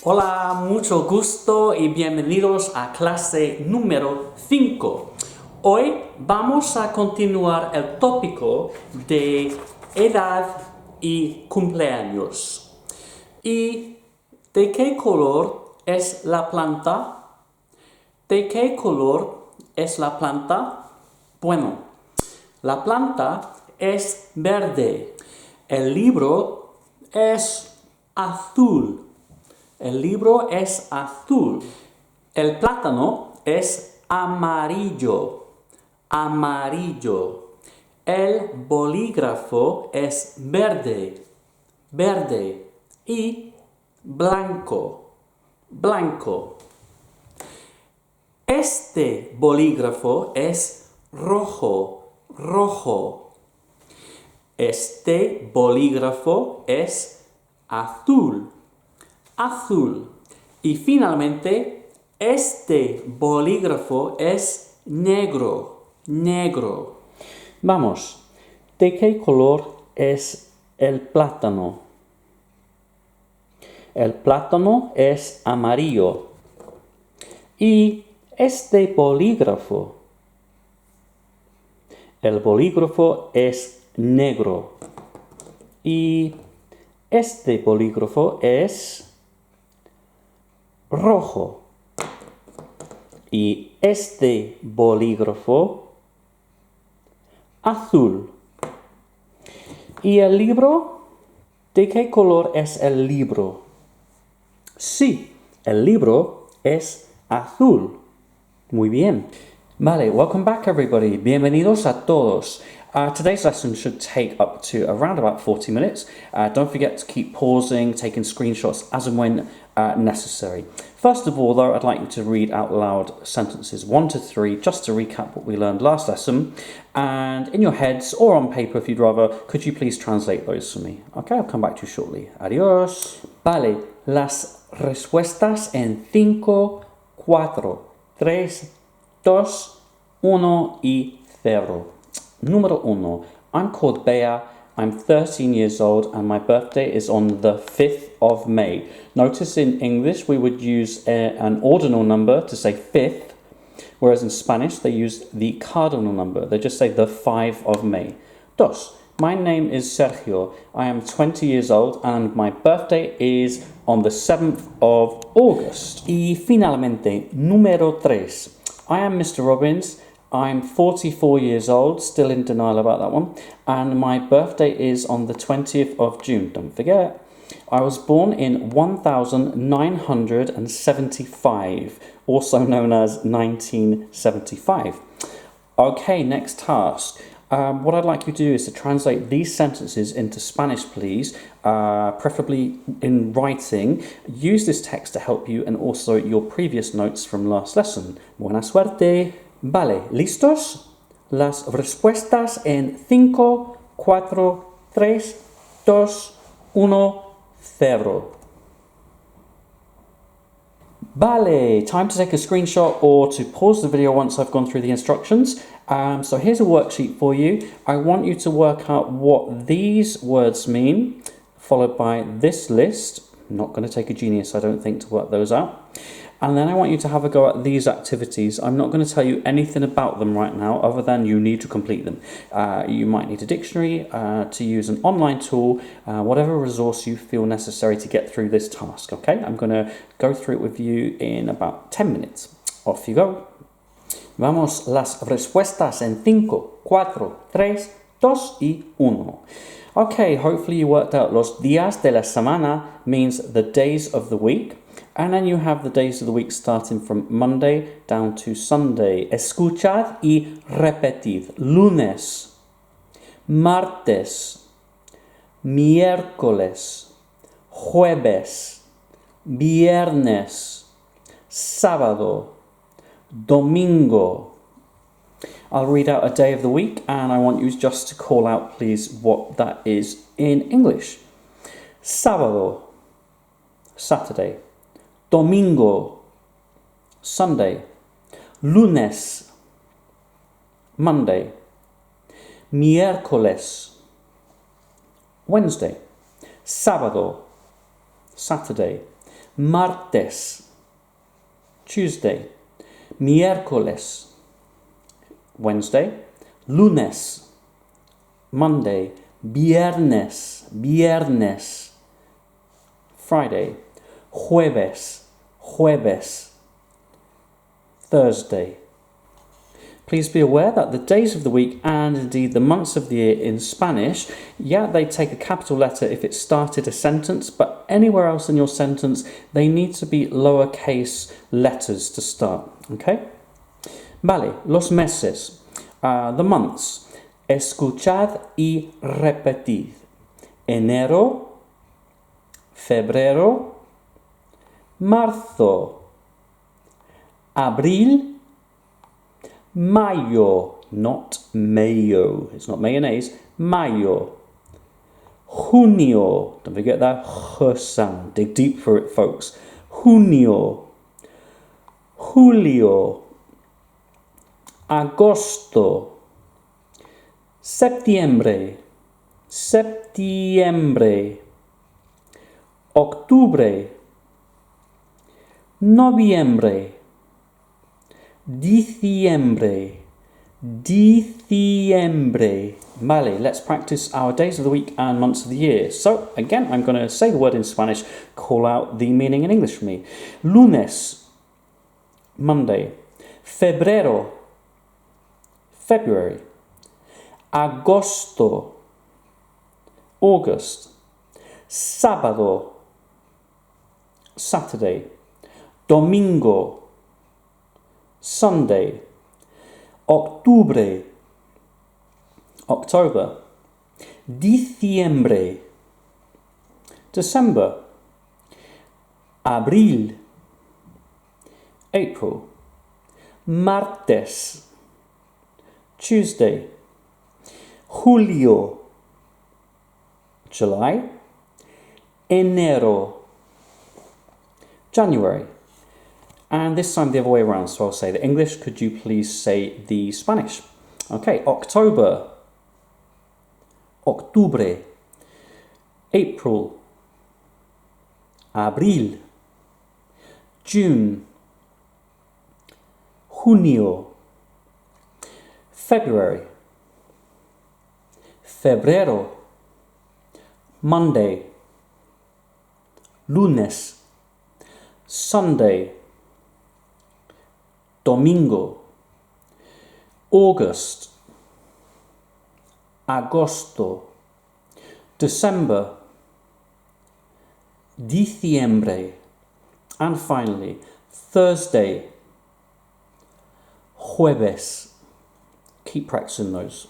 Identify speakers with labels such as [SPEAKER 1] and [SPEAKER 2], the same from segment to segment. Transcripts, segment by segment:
[SPEAKER 1] Hola, mucho gusto y bienvenidos a clase número 5. Hoy vamos a continuar el tópico de edad y cumpleaños. ¿Y de qué color es la planta? ¿De qué color es la planta? Bueno, la planta es verde. El libro es azul. El libro es azul. El plátano es amarillo. Amarillo. El bolígrafo es verde. Verde. Y blanco. Blanco. Este bolígrafo es rojo. Rojo. Este bolígrafo es azul. Azul. Y finalmente, este bolígrafo es negro. Negro. Vamos. ¿De qué color es el plátano? El plátano es amarillo. Y este bolígrafo. El bolígrafo es negro. Y este bolígrafo es rojo. Y este bolígrafo azul. ¿Y el libro? ¿De qué color es el libro? Sí, el libro es azul. Muy bien. Vale, welcome back everybody. Bienvenidos a todos. Today's lesson should take up to around about 40 minutes. Don't forget to keep pausing, taking screenshots as and when necessary. First of all, though, I'd like you to read out loud sentences 1 to 3, just to recap what we learned last lesson. And in your heads, or on paper if you'd rather, could you please translate those for me? Okay, I'll come back to you shortly. Adios. Vale, las respuestas en 5, 4, 3, 2, 1 y 0. Número 1. I'm called Bea. I'm 13 years old and my birthday is on the 5th of May. Notice in English we would use an ordinal number to say 5th, whereas in Spanish they use the cardinal number. They just say the 5 of May. Dos. My name is Sergio. I am 20 years old and my birthday is on the 7th of August. Y finalmente, número 3. I am Mr. Robbins. I'm 44 years old, still in denial about that one, and my birthday is on the 20th of June, don't forget. I was born in 1975, also known as 1975. Okay, next task. What I'd like you to do is to translate these sentences into Spanish, please, preferably in writing. Use this text to help you and also your previous notes from last lesson. Buena suerte! Vale, ¿listos? Las respuestas en 5, 4, 3, 2, 1, 0. Vale, time to take a screenshot or to pause the video once I've gone through the instructions. So here's a worksheet for you. I want you to work out what these words mean, followed by this list. I'm not going to take a genius, I don't think, to work those out. And then I want you to have a go at these activities. I'm not going to tell you anything about them right now, other than you need to complete them. You might need a dictionary, to use an online tool, whatever resource you feel necessary to get through this task, okay? I'm going to go through it with you in about 10 minutes. Off you go. Vamos, las respuestas en 5, 4, 3, 2 y 1. Okay, hopefully you worked out los días de la semana means the days of the week. And then you have the days of the week starting from Monday down to Sunday. Escuchad y repetid. Lunes, martes, miércoles, jueves, viernes, sábado, domingo. I'll read out a day of the week and I want you just to call out, please, what that is in English. Sábado, Saturday. Domingo, Sunday. Lunes, Monday. Miércoles, Wednesday. Sábado, Saturday. Martes, Tuesday. Miércoles, Wednesday. Lunes, Monday. Viernes, Friday. Jueves, Thursday. Please be aware that the days of the week and indeed the months of the year in Spanish, they take a capital letter if it started a sentence, but anywhere else in your sentence, they need to be lowercase letters to start, okay? Vale, los meses, the months. Escuchad y repetid. Enero, febrero, marzo, abril, mayo, not mayo, it's not mayonnaise, mayo, junio, don't forget that h sound, dig deep for it folks, junio, julio, agosto, septiembre, octubre, noviembre, diciembre. Vale, let's practice our days of the week and months of the year. So, again, I'm going to say the word in Spanish, call out the meaning in English for me. Lunes, Monday. Febrero, February. Agosto, August. Sábado, Saturday. Domingo, Sunday. Octubre, October. Diciembre, December. Abril, April. Martes, Tuesday. Julio, July. Enero, January. And this time the other way around, so I'll say the English, could you please say the Spanish? Okay, October, octubre, April, abril, June, junio, February, febrero, Monday, lunes, Sunday, domingo, August, agosto, December, diciembre, and finally, Thursday, jueves. Keep practicing those.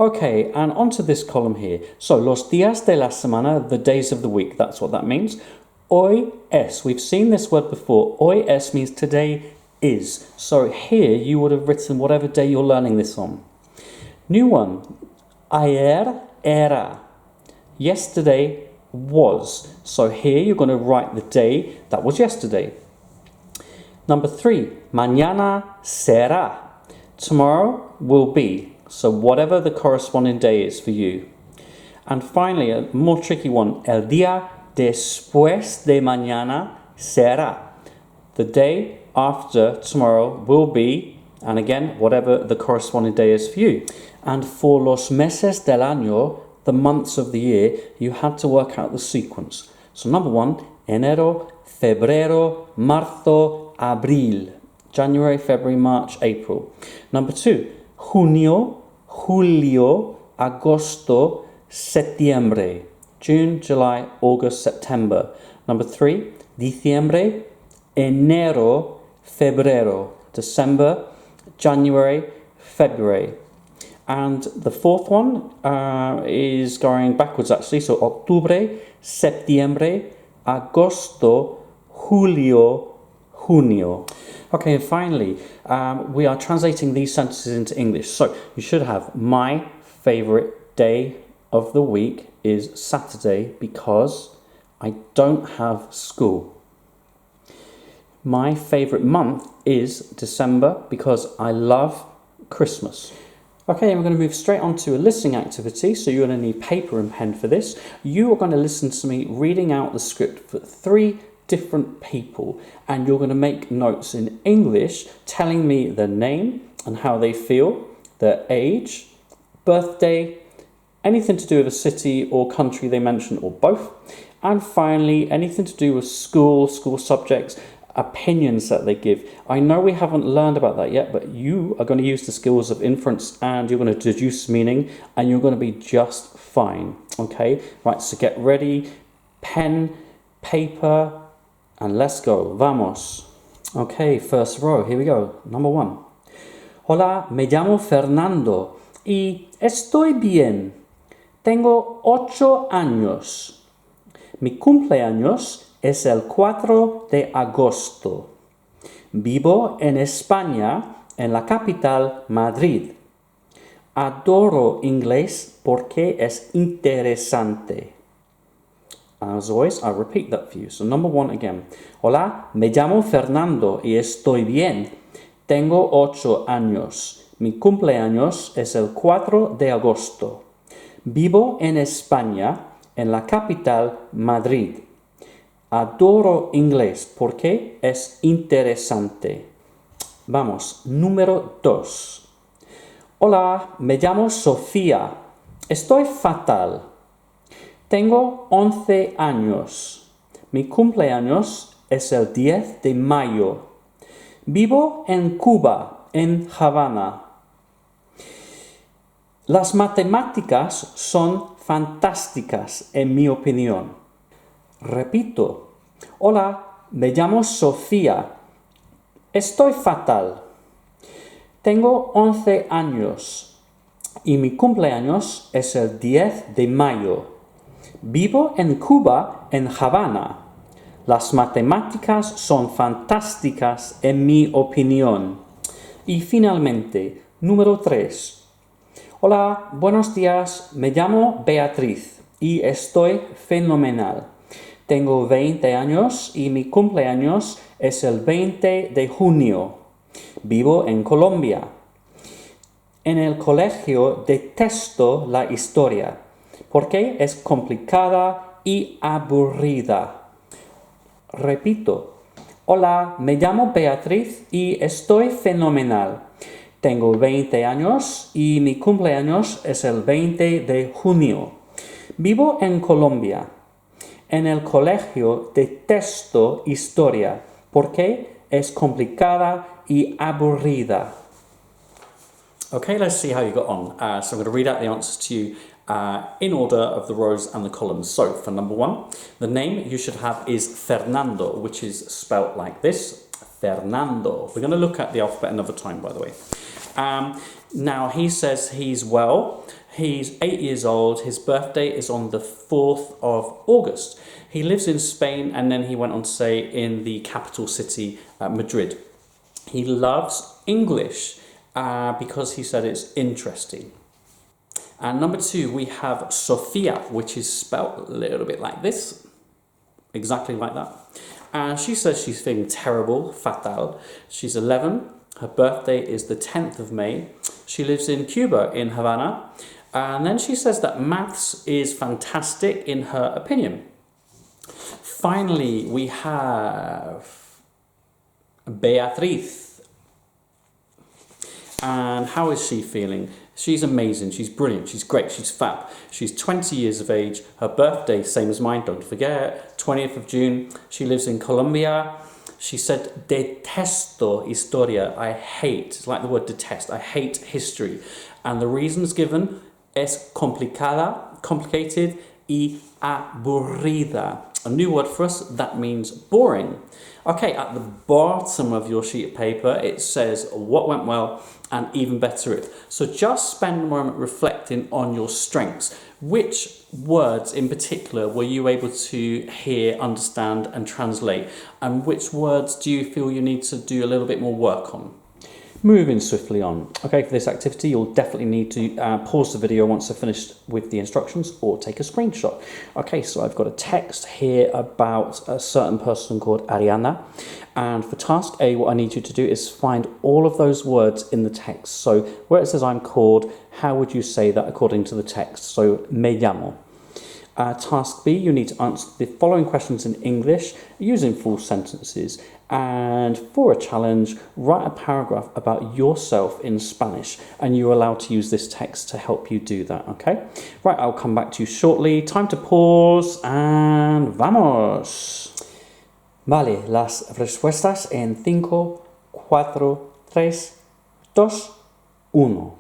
[SPEAKER 1] Okay, and onto this column here. So, los días de la semana, the days of the week, that's what that means. Hoy es, we've seen this word before. Hoy es means today is. So here you would have written whatever day you're learning this on. New one. Ayer era. Yesterday was. So here you're going to write the day that was yesterday. Number 3. Mañana será. Tomorrow will be. So whatever the corresponding day is for you. And finally, a more tricky one. El día después de mañana será. The day after tomorrow will be, and again, whatever the corresponding day is for you. And for los meses del año, the months of the year, you had to work out the sequence. So number 1, enero, febrero, marzo, abril. January, February, March, April. Number 2, junio, julio, agosto, septiembre. June, July, August, September. Number 3, diciembre, enero, febrero, December, January, February. And the 4th one is going backwards actually. So octubre, septiembre, agosto, julio, junio. Okay, and finally, we are translating these sentences into English. So you should have my favorite day of the week is Saturday because I don't have school. My favourite month is December because I love Christmas. Okay, and we're going to move straight on to a listening activity. So you're going to need paper and pen for this. You are going to listen to me reading out the script for 3 different people, and you're going to make notes in English telling me their name and how they feel, their age, birthday, anything to do with a city or country they mention, or both. And finally, anything to do with school subjects, opinions that they give. I know we haven't learned about that yet, but you are going to use the skills of inference and you're going to deduce meaning, and you're going to be just fine. Okay? Right, so get ready, pen, paper, and let's go. Vamos. Okay, first row, here we go. Number 1. Hola, me llamo Fernando y estoy bien. Tengo 8 años. Mi cumpleaños es el 4 de agosto. Vivo en España, en la capital, Madrid. Adoro inglés porque es interesante. As always, I'll repeat that for you. So number 1 again. Hola, me llamo Fernando y estoy bien. Tengo 8 años. Mi cumpleaños es el 4 de agosto. Vivo en España, en la capital, Madrid. Adoro inglés porque es interesante. Vamos, número 2. Hola, me llamo Sofía. Estoy fatal. Tengo 11 años. Mi cumpleaños es el 10 de mayo. Vivo en Cuba, en Havana. Las matemáticas son fantásticas, en mi opinión. Repito. Hola, me llamo Sofía. Estoy fatal. Tengo 11 años y mi cumpleaños es el 10 de mayo. Vivo en Cuba, en Havana. Las matemáticas son fantásticas, en mi opinión. Y finalmente, número 3. Hola, buenos días. Me llamo Beatriz y estoy fenomenal. Tengo 20 años y mi cumpleaños es el 20 de junio. Vivo en Colombia. En el colegio detesto la historia porque es complicada y aburrida. Repito. Hola, me llamo Beatriz y estoy fenomenal. Tengo 20 años y mi cumpleaños es el 20 de junio. Vivo en Colombia. En el colegio detesto historia porque es complicada y aburrida. Okay, let's see how you got on. So I'm going to read out the answers to you in order of the rows and the columns. So for number 1, the name you should have is Fernando, which is spelt like this. Fernando. We're going to look at the alphabet another time, by the way. Now, he says he's well. He's 8 years old. His birthday is on the 4th of August. He lives in Spain, and then he went on to say in the capital city, Madrid. He loves English because he said it's interesting. And number 2, we have Sofia, which is spelt a little bit like this. Exactly like that. And she says she's feeling terrible, fatal. She's 11. Her birthday is the 10th of May. She lives in Cuba, in Havana. And then she says that maths is fantastic in her opinion. Finally, we have Beatriz. And how is she feeling? She's amazing, she's brilliant, she's great, she's fab. She's 20 years of age. Her birthday, same as mine, don't forget, 20th of June. She lives in Colombia. She said, detesto historia. I hate, it's like the word detest, I hate history. And the reasons given, es complicada, complicated, y aburrida. A new word for us, that means boring. Okay, at the bottom of your sheet of paper, it says what went well and even better it. So just spend a moment reflecting on your strengths. Which words in particular were you able to hear, understand and translate? And which words do you feel you need to do a little bit more work on? Moving swiftly on. Okay, for this activity, you'll definitely need to pause the video once I've finished with the instructions or take a screenshot. Okay, so I've got a text here about a certain person called Ariana. And for task A, what I need you to do is find all of those words in the text. So where it says I'm called, how would you say that according to the text? So, me llamo. Task B, you need to answer the following questions in English using full sentences. And for a challenge, write a paragraph about yourself in Spanish, and you're allowed to use this text to help you do that, okay? Right, I'll come back to you shortly. Time to pause and vamos. Vale, las respuestas en 5, 4, 3, 2, 1.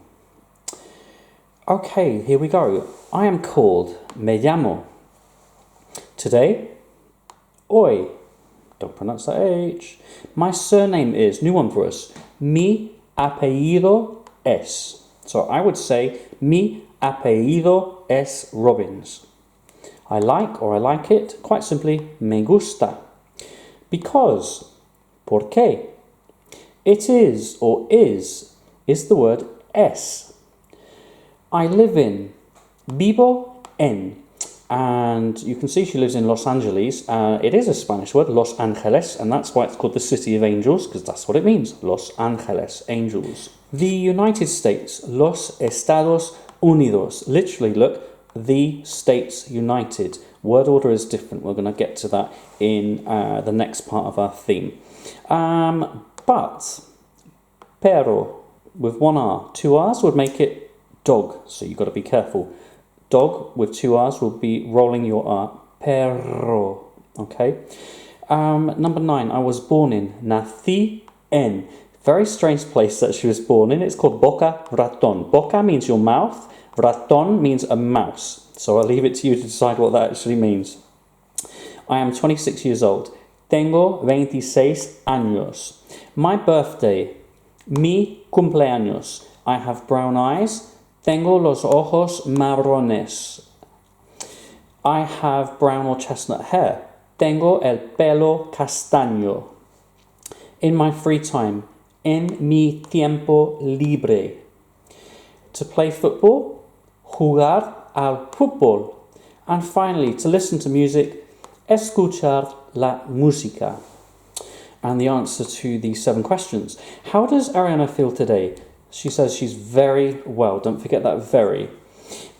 [SPEAKER 1] Okay, here we go. I am called, me llamo. Today, hoy. Don't pronounce that H. My surname is, new one for us, mi apellido es. So I would say, mi apellido es Robbins. I like or I like it, quite simply, me gusta. Because, ¿por qué? It is or is the word es. I live in, vivo en. And you can see she lives in Los Angeles. It is a Spanish word, Los Angeles, and that's why it's called the City of Angels, because that's what it means, Los Angeles, angels. The United States, Los Estados Unidos. Literally, look, the States United. Word order is different. We're going to get to that in the next part of our theme. But, pero, with one R, 2 R's would make it dog, so you've got to be careful. Dog with 2 R's will be rolling your R. Perro. Okay. Number 9. I was born in. Nací en. Very strange place that she was born in. It's called Boca Raton. Boca means your mouth. Raton means a mouse. So I'll leave it to you to decide what that actually means. I am 26 years old. Tengo 26 años. My birthday. Mi cumpleaños. I have brown eyes. Tengo los ojos marrones. I have brown or chestnut hair. Tengo el pelo castaño. In my free time. En mi tiempo libre. To play football. Jugar al fútbol. And finally, to listen to music. Escuchar la música. And the answer to the 7 questions. How does Ariana feel today? She says she's very well. Don't forget that very.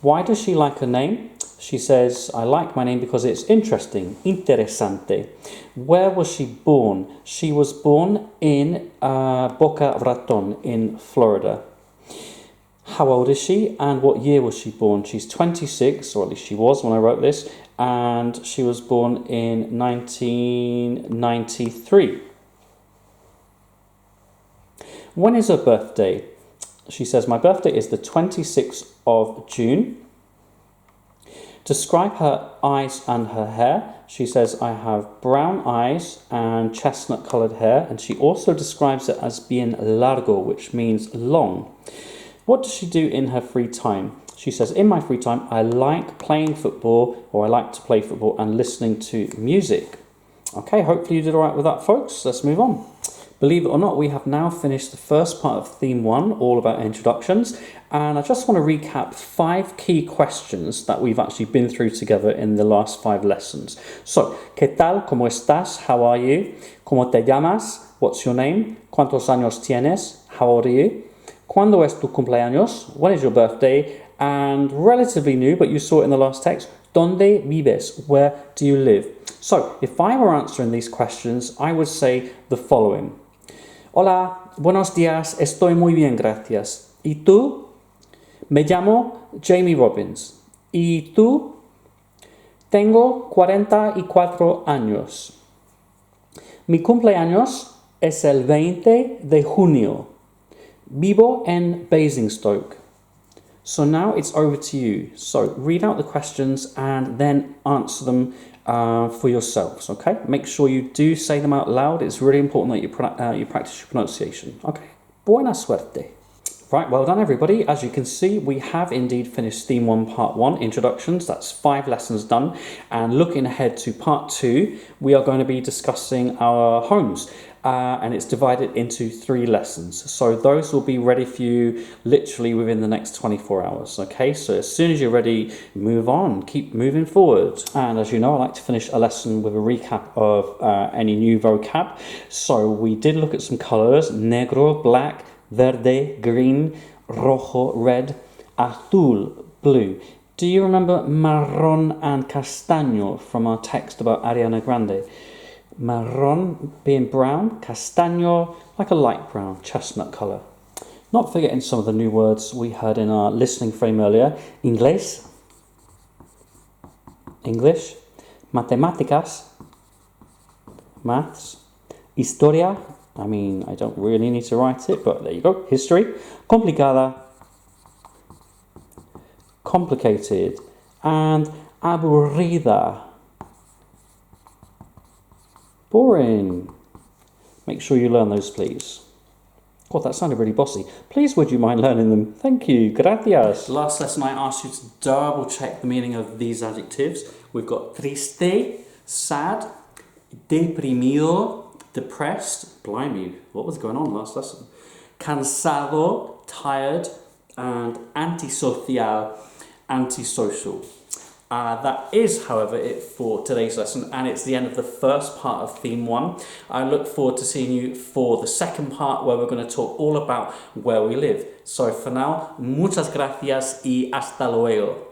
[SPEAKER 1] Why does she like her name? She says, I like my name because it's interesting. Interesante. Where was she born? She was born in Boca Raton in Florida. How old is she and what year was she born? She's 26, or at least she was when I wrote this, and she was born in 1993. When is her birthday? She says, my birthday is the 26th of June. Describe her eyes and her hair. She says, I have brown eyes and chestnut coloured hair. And she also describes it as bien largo, which means long. What does she do in her free time? She says, in my free time, I like playing football, or I like to play football and listening to music. Okay, hopefully you did all right with that, folks. Let's move on. Believe it or not, we have now finished the first part of Theme 1, all about introductions, and I just want to recap 5 key questions that we've actually been through together in the last 5 lessons. So, ¿qué tal? ¿Cómo estás? How are you? ¿Cómo te llamas? What's your name? ¿Cuántos años tienes? How old are you? ¿Cuándo es tu cumpleaños? When is your birthday? And relatively new, but you saw it in the last text, ¿dónde vives? Where do you live? So, if I were answering these questions, I would say the following. Hola, buenos días, estoy muy bien, gracias. ¿Y tú? Me llamo Jamie Robbins. ¿Y tú? Tengo 44 años. Mi cumpleaños es el 20 de junio. Vivo en Basingstoke. So now it's over to you. So read out the questions and then answer them for yourselves, okay? Make sure you do say them out loud. It's really important that you practice your pronunciation. Okay, buena suerte. Right, well done everybody. As you can see, we have indeed finished Theme 1 Part 1, Introductions. That's 5 lessons done. And looking ahead to Part 2, we are going to be discussing our homes. And it's divided into 3 lessons. So those will be ready for you literally within the next 24 hours. Okay, so as soon as you're ready, move on, keep moving forward. And as you know, I like to finish a lesson with a recap of any new vocab. So we did look at some colors: negro, black, verde, green, rojo, red, azul, blue. Do you remember marrón and castaño from our text about Ariana Grande? Marrón being brown, castaño like a light brown, chestnut colour. Not forgetting some of the new words we heard in our listening frame earlier. Inglés, English. Matemáticas, maths. Historia, I mean, I don't really need to write it, but there you go. History. Complicada, complicated. And aburrida, boring. Make sure you learn those, please. God, that sounded really bossy. Please, would you mind learning them? Thank you. Gracias. Last lesson, I asked you to double check the meaning of these adjectives. We've got triste, sad, deprimido, depressed. Blimey, what was going on last lesson? Cansado, tired, and antisocial, antisocial. That is, however, it for today's lesson, and it's the end of the first part of Theme 1. I look forward to seeing you for the second part, where we're going to talk all about where we live. So for now, muchas gracias y hasta luego.